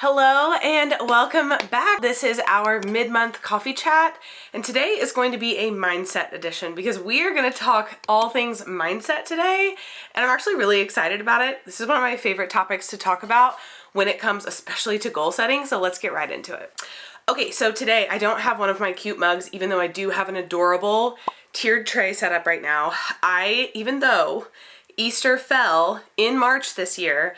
Hello and welcome back. This is our mid-month coffee chat, and today is going to be a mindset edition because we are going to talk all things mindset today, and I'm actually really excited about it. This is one of my favorite topics to talk about when it comes especially to goal setting, so let's get right into it. Okay, so today I don't have one of my cute mugs, even though I do have an adorable tiered tray set up right now. Even though Easter fell in March this year,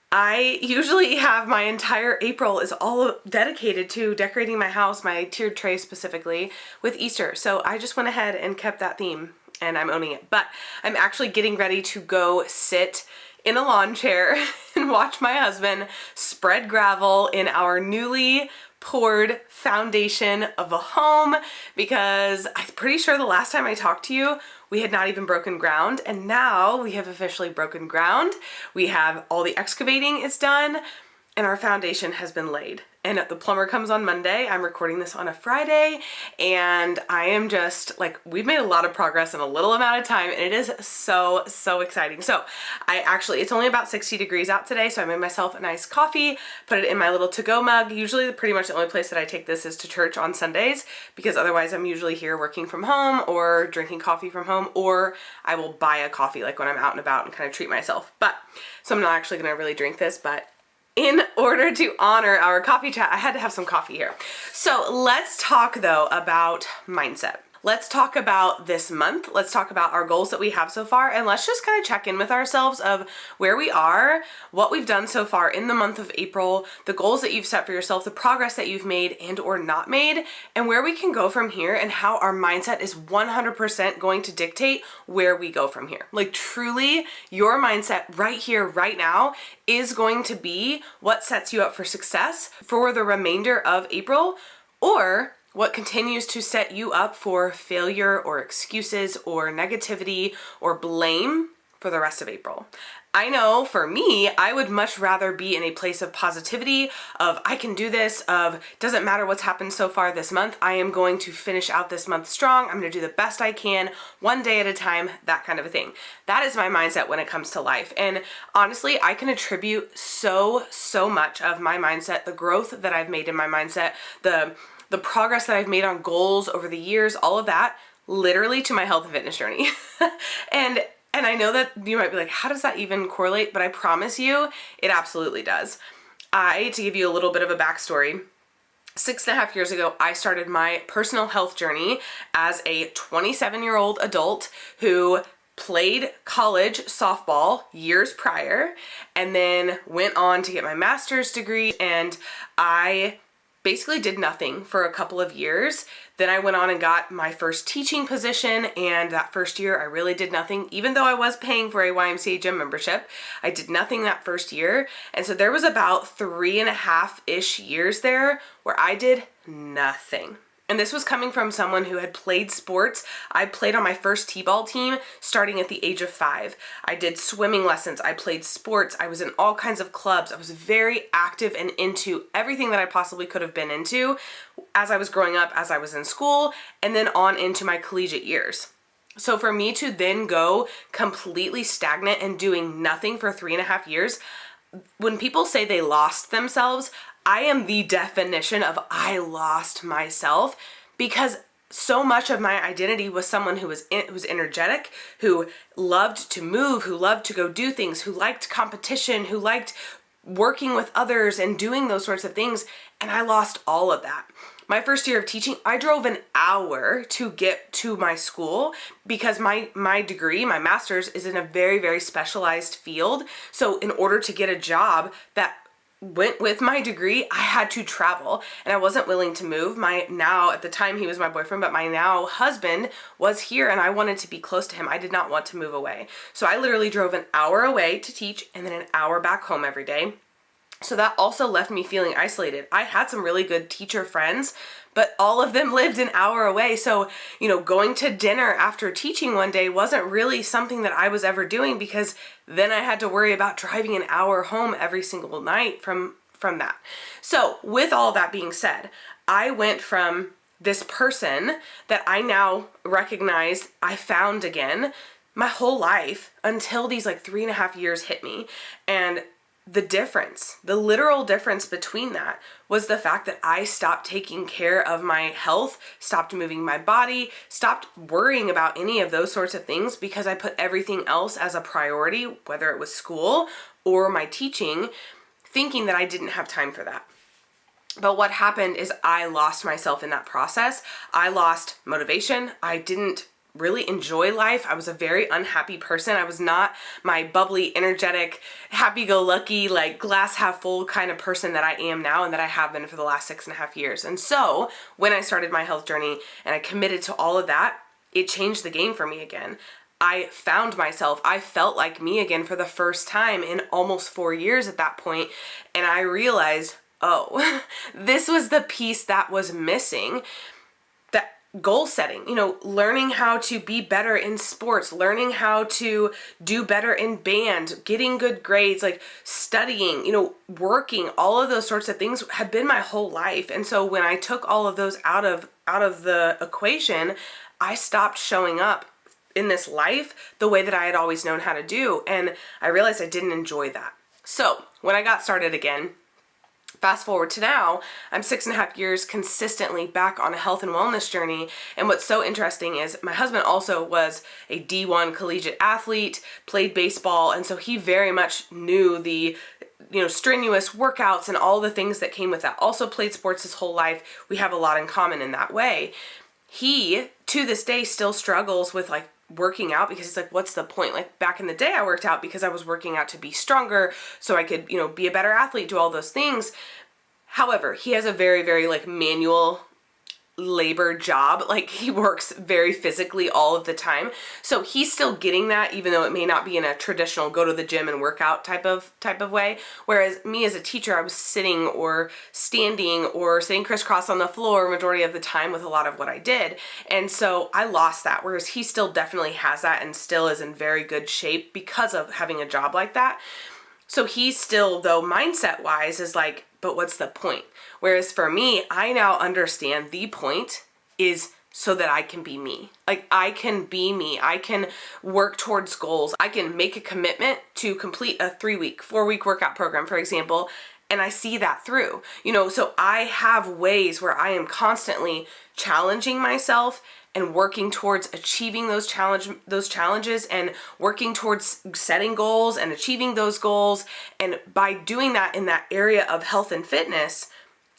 I usually have my entire April is all dedicated to decorating my house, my tiered tray specifically, with Easter. So I just went ahead and kept that theme and I'm owning it. But I'm actually getting ready to go sit in a lawn chair and watch my husband spread gravel in our newly poured foundation of a home, because I'm pretty sure the last time I talked to you, we had not even broken ground, and now we have officially broken ground. We have all the excavating is done, and our foundation has been laid. And the plumber comes on Monday. I'm recording this on a Friday, and I am just like, we've made a lot of progress in a little amount of time, and it is so exciting. So it's only about 60 degrees out today, so I made myself a nice coffee, put it in my little to-go mug. Usually pretty much the only place that I take this is to church on Sundays, because otherwise I'm usually here working from home or drinking coffee from home, or I will buy a coffee like when I'm out and about and kind of treat myself. So I'm not actually gonna really drink this, but in order to honor our coffee chat, I had to have some coffee here. So let's talk though about mindset. Let's talk about this month. Let's talk about our goals that we have so far, and let's just kind of check in with ourselves of where we are, what we've done so far in the month of April, the goals that you've set for yourself, the progress that you've made and or not made, and where we can go from here, and how our mindset is 100% going to dictate where we go from here. Like truly, your mindset right here, right now, is going to be what sets you up for success for the remainder of April, or what continues to set you up for failure or excuses or negativity or blame for the rest of April. I know for me, I would much rather be in a place of positivity, of I can do this, of doesn't matter what's happened so far this month, I am going to finish out this month strong, I'm going to do the best I can, one day at a time, that kind of a thing. That is my mindset when it comes to life. And honestly, I can attribute so much of my mindset, the growth that I've made in my mindset, the progress that I've made on goals over the years, all of that, literally to my health and fitness journey. And I know that you might be like, how does that even correlate? But I promise you, it absolutely does. To give you a little bit of a backstory, 6.5 years ago, I started my personal health journey as a 27-year-old adult who played college softball years prior, and then went on to get my master's degree, and I basically did nothing for a couple of years. Then I went on and got my first teaching position, and that first year I really did nothing. Even though I was paying for a YMCA gym membership, I did nothing that first year. And so there was about 3.5-ish years there where I did nothing. And this was coming from someone who had played sports. I played on my first t-ball team starting at the age of 5. I did swimming lessons. I played sports. I was in all kinds of clubs. I was very active and into everything that I possibly could have been into as I was growing up, as I was in school, and then on into my collegiate years. So for me to then go completely stagnant and doing nothing for 3.5 years, when people say they lost themselves, I am the definition of I lost myself, because so much of my identity was someone who was energetic, who loved to move, who loved to go do things, who liked competition, who liked working with others and doing those sorts of things, and I lost all of that. My first year of teaching, I drove an hour to get to my school because my degree, my master's, is in a very specialized field. So in order to get a job that went with my degree, I had to travel, and I wasn't willing to move. At the time he was my boyfriend, but my now husband was here, and I wanted to be close to him. I did not want to move away. So I literally drove an hour away to teach and then an hour back home every day. So that also left me feeling isolated. I had some really good teacher friends, but all of them lived an hour away. So, going to dinner after teaching one day wasn't really something that I was ever doing, because then I had to worry about driving an hour home every single night from that. So with all that being said, I went from this person that I now recognize I found again my whole life until these 3.5 years hit me. And the difference, the literal difference between that was the fact that I stopped taking care of my health, stopped moving my body, stopped worrying about any of those sorts of things because I put everything else as a priority, whether it was school or my teaching, thinking that I didn't have time for that. But what happened is I lost myself in that process. I lost motivation. I didn't really enjoy life. I was a very unhappy person. I was not my bubbly, energetic, happy-go-lucky, like glass half full kind of person that I am now and that I have been for the last 6.5 years. And so when I started my health journey and I committed to all of that, it changed the game for me again. I found myself. I felt like me again for the first time in almost 4 years at that point. And I realized, oh, this was the piece that was missing. Goal setting, learning how to be better in sports, learning how to do better in band, getting good grades, like studying, working, all of those sorts of things had been my whole life. And so when I took all of those out of the equation, I stopped showing up in this life the way that I had always known how to do. And I realized I didn't enjoy that. So when I got started again, fast forward to now, I'm 6.5 years consistently back on a health and wellness journey. And what's so interesting is my husband also was a D1 collegiate athlete, played baseball. And so he very much knew the strenuous workouts and all the things that came with that. Also played sports his whole life. We have a lot in common in that way. He, to this day, still struggles with working out because it's like, what's the point? Like back in the day, I worked out because I was working out to be stronger so I could, be a better athlete, do all those things. However, he has a very, very manual labor job. Like he works very physically all of the time. So he's still getting that, even though it may not be in a traditional go to the gym and work out type of way. Whereas me as a teacher, I was sitting or standing or sitting crisscross on the floor majority of the time with a lot of what I did. And so I lost that, whereas he still definitely has that and still is in very good shape because of having a job like that. So he still, though, mindset wise is like, but what's the point? Whereas for me, I now understand the point is so that I can be me. Like I can be me. I can work towards goals. I can make a commitment to complete a 3-week, 4-week workout program, for example, and I see that through. So I have ways where I am constantly challenging myself and working towards achieving those challenges and working towards setting goals and achieving those goals. And by doing that in that area of health and fitness,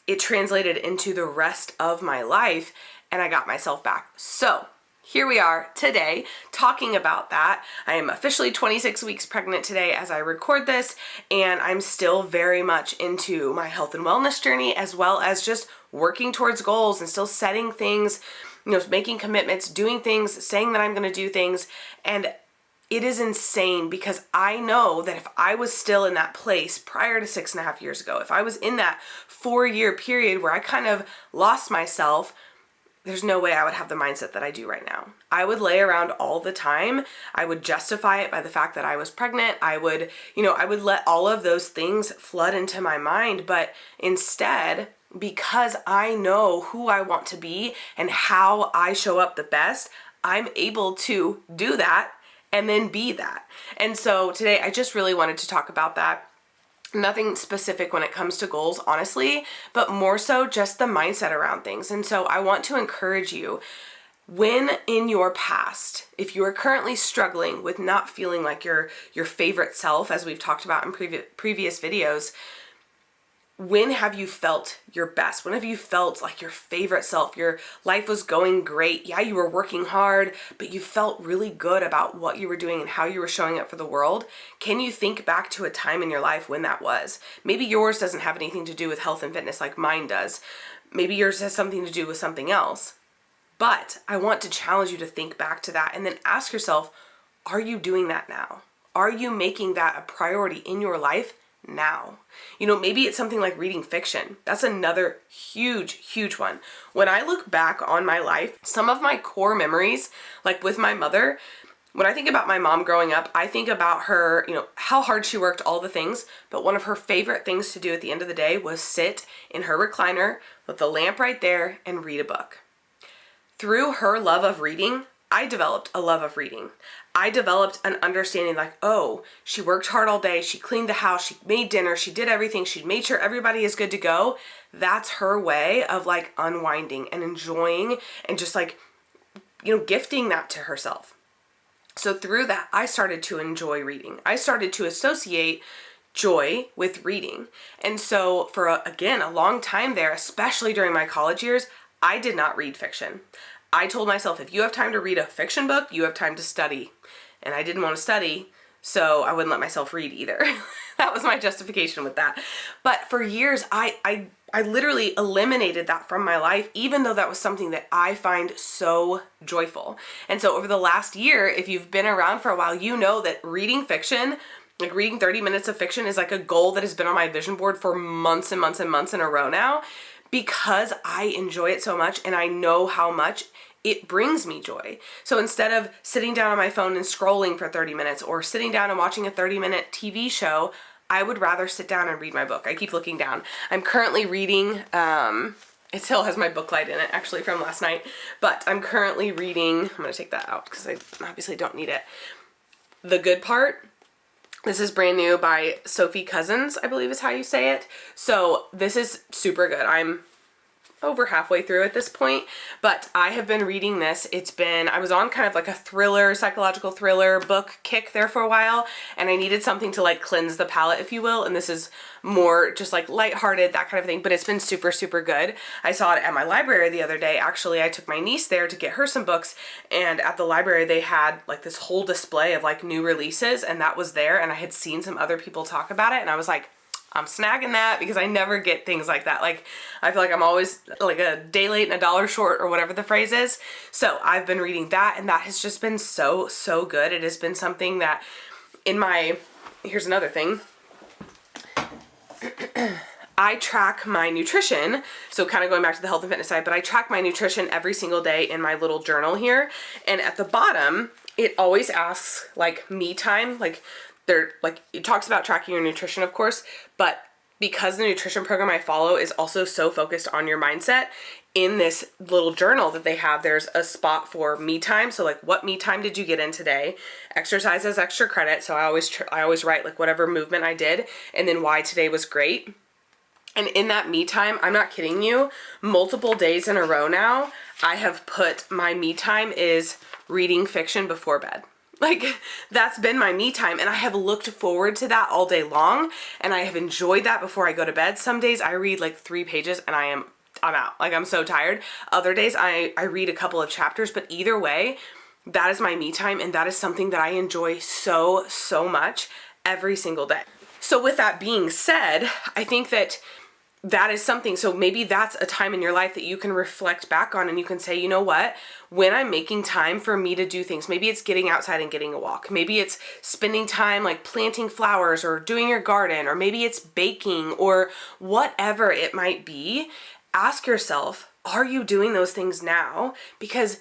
it translated into the rest of my life and I got myself back. So here we are today talking about that. I am officially 26 weeks pregnant today as I record this, and I'm still very much into my health and wellness journey, as well as just working towards goals and still setting things, making commitments, doing things, saying that I'm going to do things. And it is insane because I know that if I was still in that place prior to 6.5 years ago, if I was in that 4-year period where I kind of lost myself, there's no way I would have the mindset that I do right now. I would lay around all the time. I would justify it by the fact that I was pregnant. I would let all of those things flood into my mind. But instead, because I know who I want to be and how I show up the best, I'm able to do that and then be that. And so today I just really wanted to talk about that. Nothing specific when it comes to goals, honestly, but more so just the mindset around things. And so I want to encourage you, when in your past, if you are currently struggling with not feeling like your favorite self, as we've talked about in previous videos, when have you felt your best? When have you felt like your favorite self? Your life was going great. Yeah, you were working hard, but you felt really good about what you were doing and how you were showing up for the world. Can you think back to a time in your life when that was? Maybe yours doesn't have anything to do with health and fitness like mine does. Maybe yours has something to do with something else. But I want to challenge you to think back to that and then ask yourself, are you doing that now? Are you making that a priority in your life now? Maybe it's something like reading fiction. That's another huge one. When I look back on my life, some of my core memories, like with my mother, when I think about my mom growing up, I think about her, how hard she worked, all the things, but one of her favorite things to do at the end of the day was sit in her recliner with the lamp right there and read a book. Through her love of reading, I developed a love of reading. I developed an understanding like, oh, she worked hard all day, she cleaned the house, she made dinner, she did everything, she made sure everybody is good to go. That's her way of like unwinding and enjoying and just like, you know, gifting that to herself. So through that, I started to enjoy reading. I started to associate joy with reading. And so for, again, a long time there, especially during my college years, I did not read fiction. I told myself, if you have time to read a fiction book, you have time to study. And I didn't want to study, so I wouldn't let myself read either. That was my justification with that. But for years, I literally eliminated that from my life, even though that was something that I find so joyful. And so over the last year, if you've been around for a while, you know that reading fiction, like reading 30 minutes of fiction, is like a goal that has been on my vision board for months and months and months in a row now, because I enjoy it so much and I know how much it brings me joy. So instead of sitting down on my phone and scrolling for 30 minutes or sitting down and watching a 30-minute TV show, I would rather sit down and read my book. I keep looking down. I'm currently reading, it still has my book light in it actually from last night, but I'm currently reading, I'm gonna take that out because I obviously don't need it. The Good Part. This is brand new by Sophie Cousins, I believe is how you say it. So this is super good. I'm over halfway through at this point, but I have been reading this. I was on kind of like a thriller, psychological thriller book kick there for a while, and I needed something to like cleanse the palate, if you will, and this is more just like lighthearted, that kind of thing, but it's been super, super good. I saw it at my library the other day. Actually, I took my niece there to get her some books, and at the library they had like this whole display of like new releases, and that was there, and I had seen some other people talk about it, and I was like, I'm snagging that because I never get things like that. Like, I feel like I'm always like a day late and a dollar short, or whatever the phrase is. So I've been reading that, and that has just been so, so good. It has been something that here's another thing. I track my nutrition. So kind of going back to the health and fitness side, but I track my nutrition every single day in my little journal here. And at the bottom, it always asks like me time, like it talks about tracking your nutrition, of course, but because the nutrition program I follow is also so focused on your mindset, in this little journal that they have, there's a spot for me time. So like, what me time did you get in today? Exercise as extra credit. So I always write like whatever movement I did, and then why today was great. And in that me time, I'm not kidding you, multiple days in a row now, I have put my me time is reading fiction before bed. Like, that's been my me time, and I have looked forward to that all day long, and I have enjoyed that before I go to bed. Some days I read like 3 pages and I'm out. Like, I'm so tired. Other days I read a couple of chapters, but either way, that is my me time, and that is something that I enjoy so, so much every single day. So with that being said, I think that is something, so maybe that's a time in your life that you can reflect back on, and you can say, you know what, when I'm making time for me to do things, maybe it's getting outside and getting a walk, maybe it's spending time like planting flowers or doing your garden, or maybe it's baking, or whatever it might be, ask yourself, are you doing those things now? Because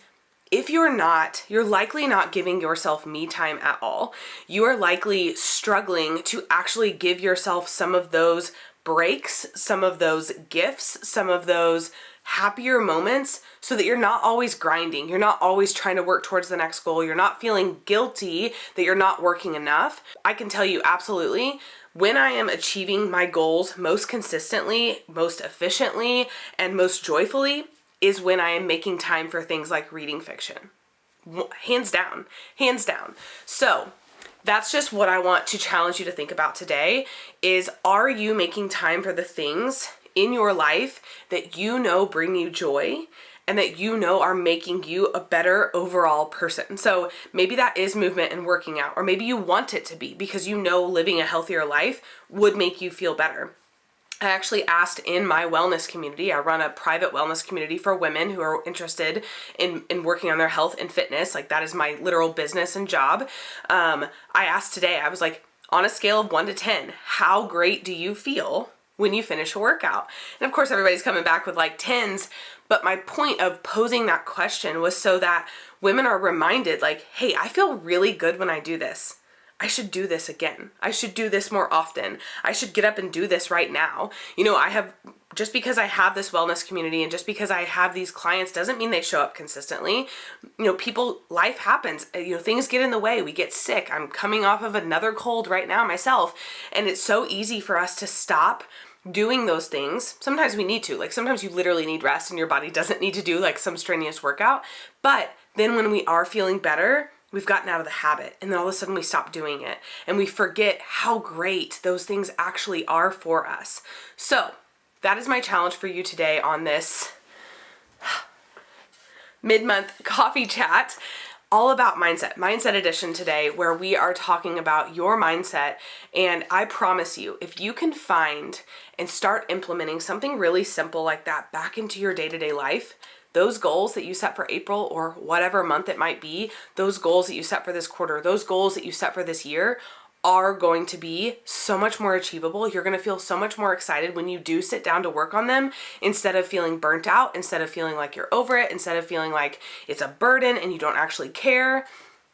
if you're not, you're likely not giving yourself me time at all. You are likely struggling to actually give yourself some of those breaks, some of those gifts, some of those happier moments, so that you're not always grinding. You're not always trying to work towards the next goal. You're not feeling guilty that you're not working enough. I can tell you absolutely, when I am achieving my goals most consistently, most efficiently, and most joyfully is when I am making time for things like reading fiction. Hands down, hands down. So that's just what I want to challenge you to think about today is, are you making time for the things in your life that you know bring you joy and that you know are making you a better overall person? So maybe that is movement and working out, or maybe you want it to be because you know living a healthier life would make you feel better. I actually asked in my wellness community, I run a private wellness community for women who are interested in working on their health and fitness. Like, that is my literal business and job. I asked today, I was like, on a scale of 1 to 10, how great do you feel when you finish a workout? And of course, everybody's coming back with like 10s, but my point of posing that question was so that women are reminded like, hey, I feel really good when I do this. I should do this again. I should do this more often. I should get up and do this right now. You know, just because I have this wellness community and just because I have these clients doesn't mean they show up consistently. You know, life happens. You know, things get in the way. We get sick. I'm coming off of another cold right now myself. And it's so easy for us to stop doing those things. Sometimes we need to. Like sometimes you literally need rest and your body doesn't need to do like some strenuous workout. But then when we are feeling better, we've gotten out of the habit, and then all of a sudden we stop doing it and we forget how great those things actually are for us. So that is my challenge for you today on this mid-month coffee chat, all about mindset edition today, where we are talking about your mindset. And I promise you, if you can find and start implementing something really simple like that back into your day-to-day life, those goals that you set for April or whatever month it might be, those goals that you set for this quarter, those goals that you set for this year are going to be so much more achievable. You're going to feel so much more excited when you do sit down to work on them, instead of feeling burnt out, instead of feeling like you're over it, instead of feeling like it's a burden and you don't actually care.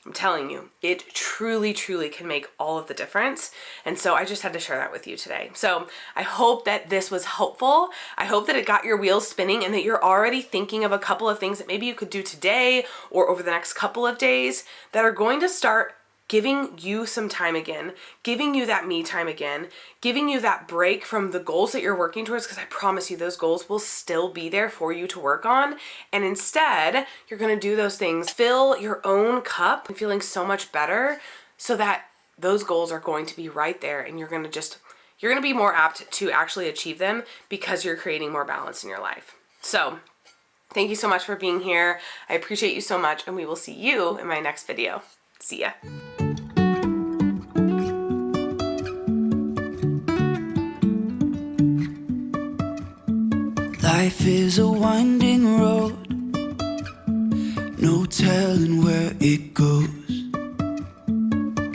I'm telling you, it truly, truly can make all of the difference. And so I just had to share that with you today. So I hope that this was helpful. I hope that it got your wheels spinning and that you're already thinking of a couple of things that maybe you could do today or over the next couple of days that are going to start giving you some time again, giving you that me time again, giving you that break from the goals that you're working towards, because I promise you those goals will still be there for you to work on. And instead, you're going to do those things, fill your own cup and feeling so much better, so that those goals are going to be right there, and you're going to be more apt to actually achieve them because you're creating more balance in your life. So thank you so much for being here. I appreciate you so much, and we will see you in my next video. See ya. Life is a winding road, no telling where it goes.